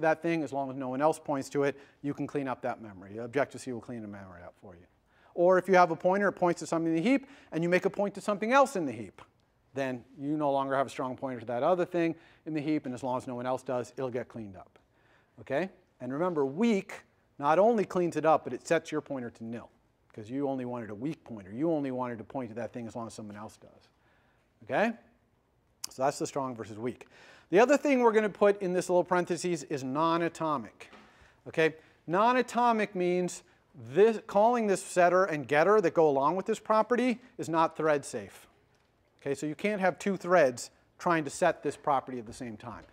that thing, as long as no one else points to it, you can clean up that memory. Objective-C will clean the memory up for you. Or if you have a pointer, it points to something in the heap, and you make a point to something else in the heap, then you no longer have a strong pointer to that other thing in the heap, and as long as no one else does, it'll get cleaned up. Okay? And remember, weak not only cleans it up, but it sets your pointer to nil, because you only wanted a weak pointer. You only wanted to point to that thing as long as someone else does. Okay? So that's the strong versus weak. The other thing we're going to put in this little parentheses is non-atomic. Okay? Non-atomic means this, calling this setter and getter that go along with this property is not thread safe. Okay? So you can't have two threads trying to set this property at the same time.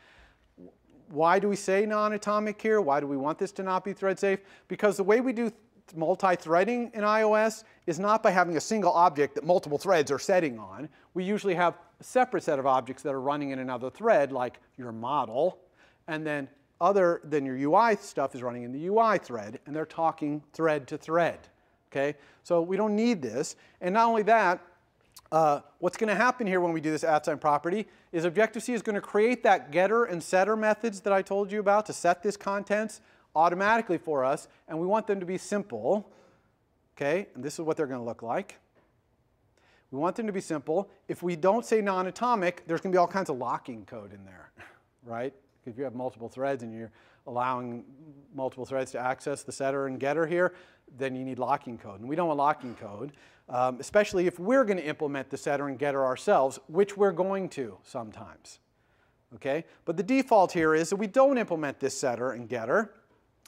Why do we say non-atomic here? Why do we want this to not be thread safe? Because the way we do multi-threading in iOS is not by having a single object that multiple threads are setting on. We usually have a separate set of objects that are running in another thread, like your model, and then other than your UI stuff is running in the UI thread, and they're talking thread to thread. Okay? So we don't need this. And not only that, what's going to happen here when we do this @sign property is Objective-C is going to create that getter and setter methods that I told you about to set this contents automatically for us, and we want them to be simple. Okay? And this is what they're going to look like. We want them to be simple. If we don't say non-atomic, there's going to be all kinds of locking code in there, right? If you have multiple threads and you're allowing multiple threads to access the setter and getter here, then you need locking code. And we don't want locking code, especially if we're going to implement the setter and getter ourselves, which we're going to sometimes. Okay? But the default here is that we don't implement this setter and getter.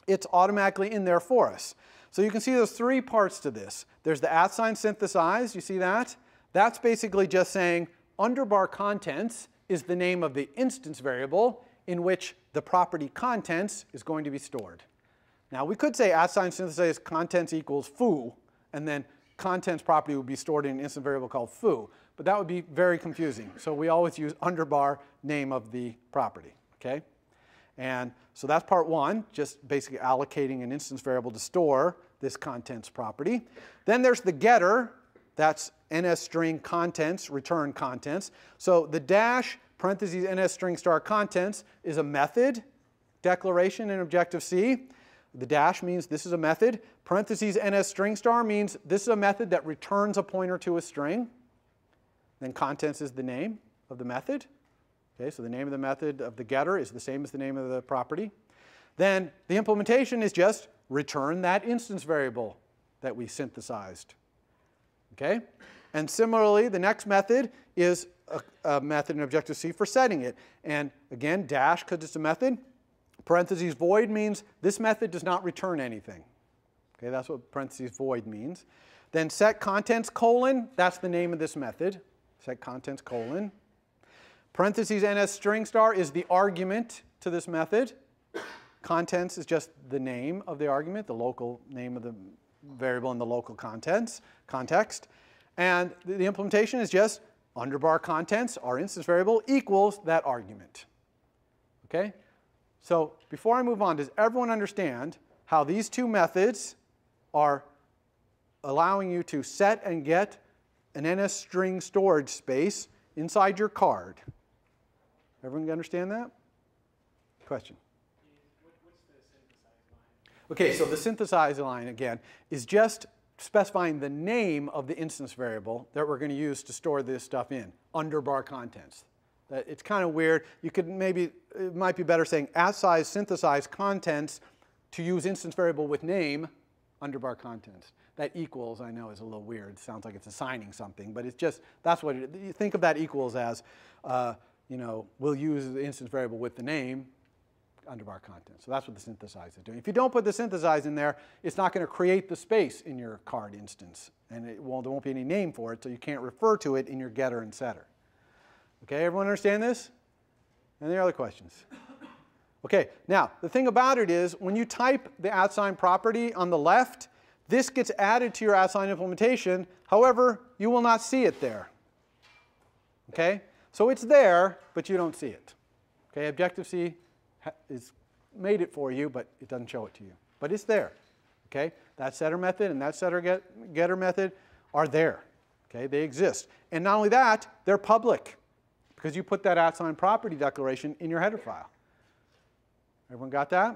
It's automatically in there for us. So you can see there's three parts to this. There's the @sign synthesize. You see that? That's basically just saying underbar contents is the name of the instance variable in which the property contents is going to be stored. Now we could say @sign synthesize contents equals foo, and then contents property would be stored in an instance variable called foo, but that would be very confusing. So we always use underbar name of the property. Okay? And so that's part one, just basically allocating an instance variable to store this contents property. Then there's the getter. That's NSString contents, return contents. So the dash parentheses NSString star contents is a method declaration in Objective-C. The dash means this is a method. Parentheses NSString star means this is a method that returns a pointer to a string. Then contents is the name of the method. Okay, so the name of the method of the getter is the same as the name of the property. Then the implementation is just return that instance variable that we synthesized. Okay? And similarly, the next method is a method in Objective-C for setting it. And again, dash because it's a method. Parentheses void means this method does not return anything. Okay, that's what parentheses void means. Then set contents colon, that's the name of this method. Set contents colon. Parentheses NSString star is the argument to this method. Contents is just the name of the argument, the local name of the variable in the local context. And the implementation is just underbar contents, our instance variable, equals that argument. Okay? So before I move on, does everyone understand how these two methods are allowing you to set and get an NSString storage space inside your card? Everyone understand that? Question? What's the synthesize line? Okay, so the synthesize line, again, is just specifying the name of the instance variable that we're going to use to store this stuff in, underbar contents. It's kind of weird. You could maybe, it might be better saying @size synthesize contents to use instance variable with name, underbar contents. That equals, I know, is a little weird. It sounds like it's assigning something, but it's just, that's what it is. You think of that equals as, you know, we'll use the instance variable with the name, underbar contents. So that's what the synthesize is doing. If you don't put the synthesize in there, it's not going to create the space in your card instance. And there won't be any name for it, so you can't refer to it in your getter and setter. Okay, everyone understand this? Any other questions? Okay, now, the thing about it is, when you type the @sign property on the left, this gets added to your @sign implementation. However, you will not see it there. Okay? So it's there, but you don't see it. Okay, Objective-C is made it for you, but it doesn't show it to you. But it's there. Okay? That setter method and that setter getter method are there. Okay? They exist. And not only that, they're public, because you put that @sign property declaration in your header file. Everyone got that?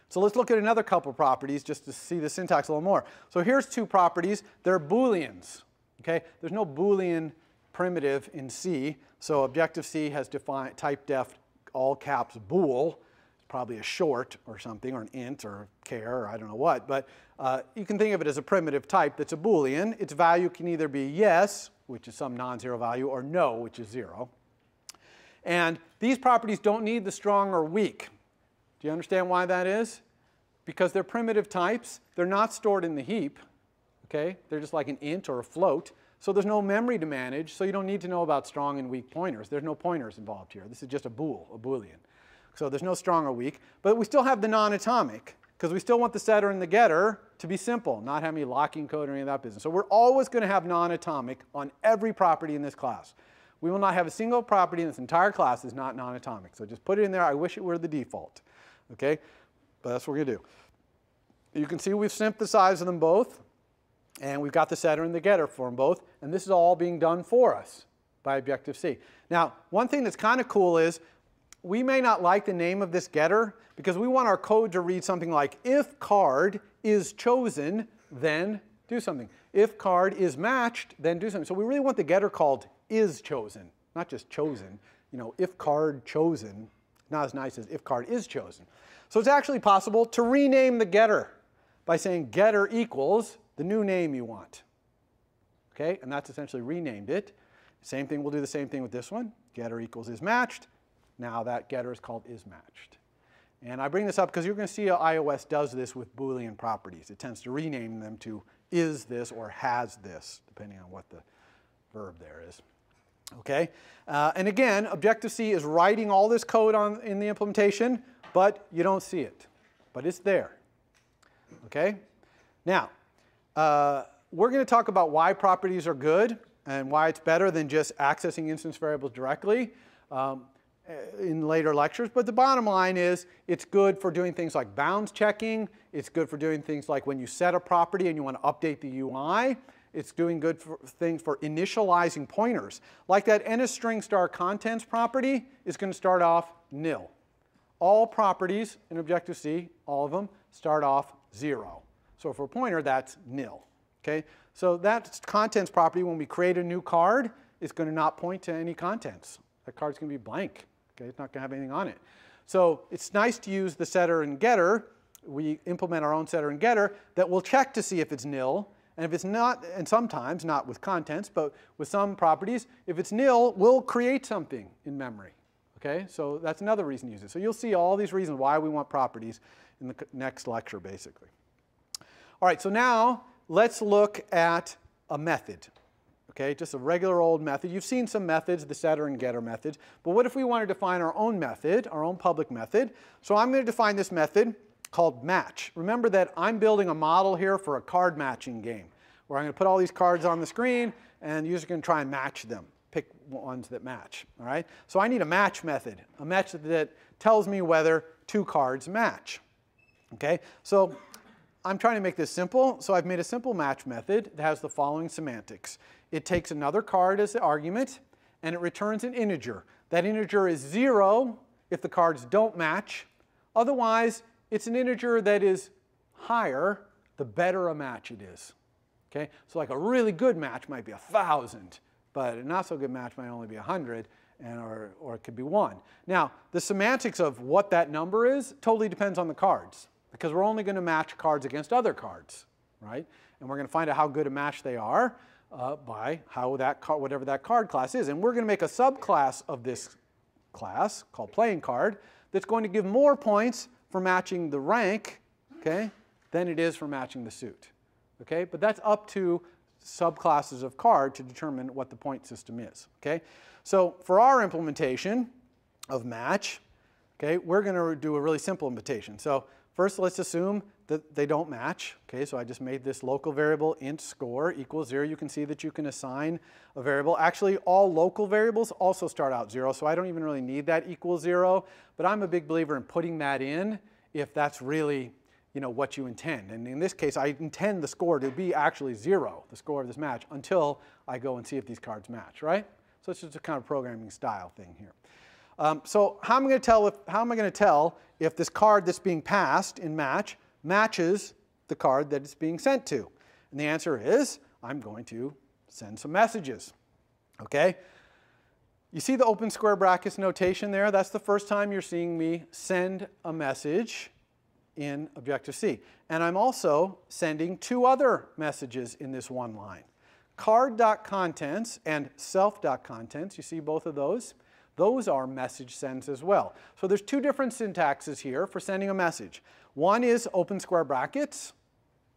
So let's look at another couple properties just to see the syntax a little more. So here's two properties. They're Booleans. Okay? There's no Boolean primitive in C. So Objective-C has defined type def all caps bool. It's probably a short or something, or an int or char, or I don't know what. But you can think of it as a primitive type that's a Boolean. Its value can either be yes, which is some non-zero value, or no, which is 0. And these properties don't need the strong or weak. Do you understand why that is? Because they're primitive types. They're not stored in the heap. Okay? They're just like an int or a float. So there's no memory to manage, so you don't need to know about strong and weak pointers. There's no pointers involved here. This is just a Boolean. So there's no strong or weak. But we still have the non-atomic, because we still want the setter and the getter to be simple, not have any locking code or any of that business. So we're always going to have non-atomic on every property in this class. We will not have a single property in this entire class that's not non-atomic. So just put it in there. I wish it were the default. Okay? But that's what we're going to do. You can see we've synthesized them both. And we've got the setter and the getter for them both. And this is all being done for us by Objective-C. Now, one thing that's kind of cool is we may not like the name of this getter because we want our code to read something like, if card is chosen, then do something. If card is matched, then do something. So we really want the getter called is chosen, not just chosen. You know, if card chosen, not as nice as if card is chosen. So it's actually possible to rename the getter by saying getter equals the new name you want. Okay, and that's essentially renamed it. Same thing, we'll do the same thing with this one. Getter equals is matched. Now that getter is called is matched. And I bring this up because you're going to see how iOS does this with Boolean properties. It tends to rename them to is this or has this, depending on what the verb there is. Okay, and again, Objective-C is writing all this code in the implementation, but you don't see it. But it's there. Okay, now, we're going to talk about why properties are good and why it's better than just accessing instance variables directly in later lectures. But the bottom line is it's good for doing things like bounds checking. It's good for doing things like when you set a property and you want to update the UI. It's doing good things for initializing pointers. Like that NSString star contents property is going to start off nil. All properties in Objective-C, all of them, start off 0. So for a pointer, that's nil. Okay? So that contents property, when we create a new card, is going to not point to any contents. That card's going to be blank. Okay? It's not going to have anything on it. So it's nice to use the setter and getter. We implement our own setter and getter that will check to see if it's nil. And if it's not, and sometimes, not with contents, but with some properties, if it's nil, we'll create something in memory. Okay? So that's another reason to use it. So you'll see all these reasons why we want properties in the next lecture, basically. All right, so now let's look at a method. Okay, just a regular old method. You've seen some methods, the setter and getter methods. But what if we wanted to define our own method, our own public method? So I'm going to define this method called match. Remember that I'm building a model here for a card matching game, where I'm going to put all these cards on the screen, and the user's going to try and match them. Pick ones that match. All right? So I need a match method, a method that tells me whether two cards match. Okay? So I'm trying to make this simple, so I've made a simple match method that has the following semantics. It takes another card as the argument, and it returns an integer. That integer is 0 if the cards don't match. Otherwise, it's an integer that is higher the better a match it is. Okay? So like a really good match might be 1,000, but a not so good match might only be 100, or it could be 1. Now, the semantics of what that number is totally depends on the cards, because we're only going to match cards against other cards, right? And we're going to find out how good a match they are by how that whatever that card class is. And we're going to make a subclass of this class called playing card that's going to give more points for matching the rank, okay, than it is for matching the suit. Okay? But that's up to subclasses of card to determine what the point system is. Okay? So for our implementation of match, okay, we're going to do a really simple implementation. So first, let's assume that they don't match. Okay, so I just made this local variable int score equals 0. You can see that you can assign a variable. Actually, all local variables also start out 0, so I don't even really need that equals 0. But I'm a big believer in putting that in if that's really, you know, what you intend. And in this case, I intend the score to be actually 0, the score of this match, until I go and see if these cards match, right? So it's just a kind of programming style thing here. So how am I going to tell if this card that's being passed in match matches the card that it's being sent to? And the answer is, I'm going to send some messages. Okay? You see the open square brackets notation there? That's the first time you're seeing me send a message in Objective-C. And I'm also sending two other messages in this one line. Card.contents and self.contents, you see both of those? Those are message sends as well. So there's two different syntaxes here for sending a message. One is open square brackets,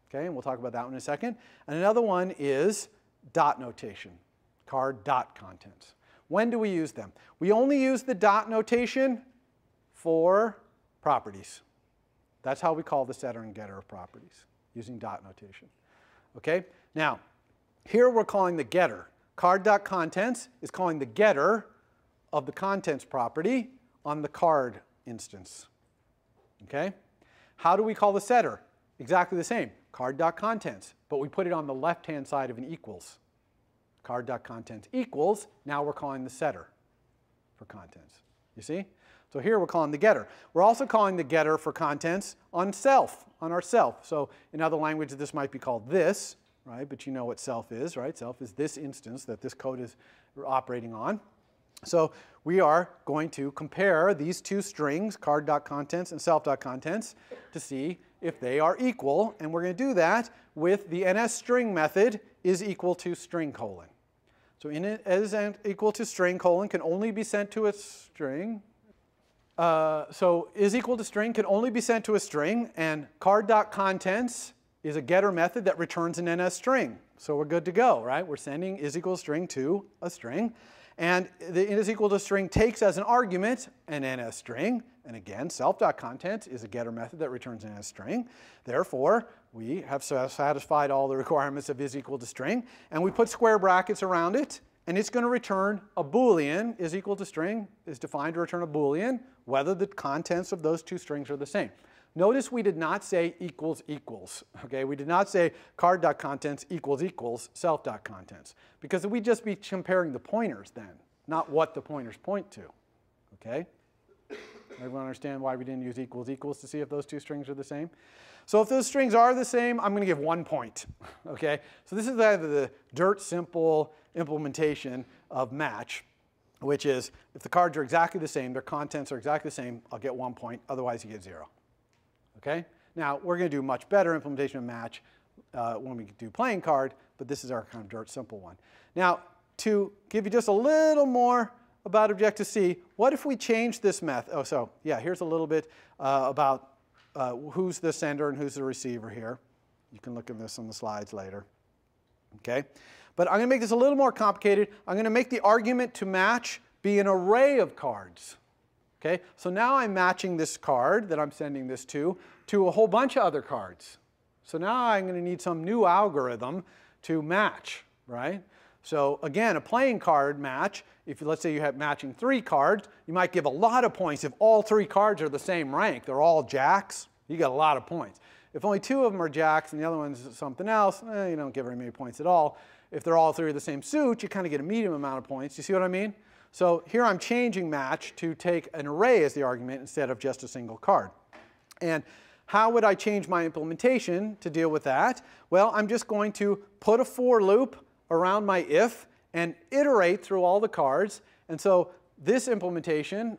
okay, and we'll talk about that one in a second. And another one is dot notation, card.contents. When do we use them? We only use the dot notation for properties. That's how we call the setter and getter of properties, using dot notation. Okay? Now, here we're calling the getter. Card.contents is calling the getter of the contents property on the card instance. Okay? How do we call the setter? Exactly the same. Card.contents, but we put it on the left-hand side of an equals. Card.contents equals, now we're calling the setter for contents. You see? So here we're calling the getter. We're also calling the getter for contents on self, on our self. So in other languages this might be called this, right? But you know what self is, right? Self is this instance that this code is operating on. So we are going to compare these two strings, card.contents and self.contents, to see if they are equal. And we're going to do that with the NSString method is equal to string colon. So is equal to string colon can only be sent to a string. So is equal to string can only be sent to a string, and card.contents is a getter method that returns an NSString. So we're good to go, right? We're sending is equal to string to a string. And the is equal to string takes as an argument an NSString. And again, self.content is a getter method that returns an NSString. Therefore, we have satisfied all the requirements of is equal to string. And we put square brackets around it. And it's going to return a Boolean. Is equal to string is defined to return a Boolean, whether the contents of those two strings are the same. Notice we did not say equals equals. Okay? We did not say card.contents equals equals self.contents. Because we'd just be comparing the pointers then, not what the pointers point to. Okay? Everyone understand why we didn't use equals equals to see if those two strings are the same? So if those strings are the same, I'm going to give 1 point. Okay? So this is either the dirt simple implementation of match, which is if the cards are exactly the same, their contents are exactly the same, I'll get 1 point. Otherwise, you get 0. Okay? Now, we're going to do much better implementation of match when we do playing card, but this is our kind of dirt simple one. Now, to give you just a little more about Objective-C, what if we change this method? Oh, so yeah, here's a little bit about who's the sender and who's the receiver here. You can look at this on the slides later. Okay? But I'm going to make this a little more complicated. I'm going to make the argument to match be an array of cards. Okay? So now I'm matching this card that I'm sending this to a whole bunch of other cards. So now I'm going to need some new algorithm to match, right? So again, a playing card match, if let's say you have matching 3 cards, you might give a lot of points if all 3 cards are the same rank. They're all jacks. You get a lot of points. If only 2 of them are jacks and the other one's something else, you don't get very many points at all. If they're all 3 of the same suit, you kind of get a medium amount of points. You see what I mean? So here I'm changing match to take an array as the argument instead of just a single card. And how would I change my implementation to deal with that? Well, I'm just going to put a for loop around my if and iterate through all the cards. And so this implementation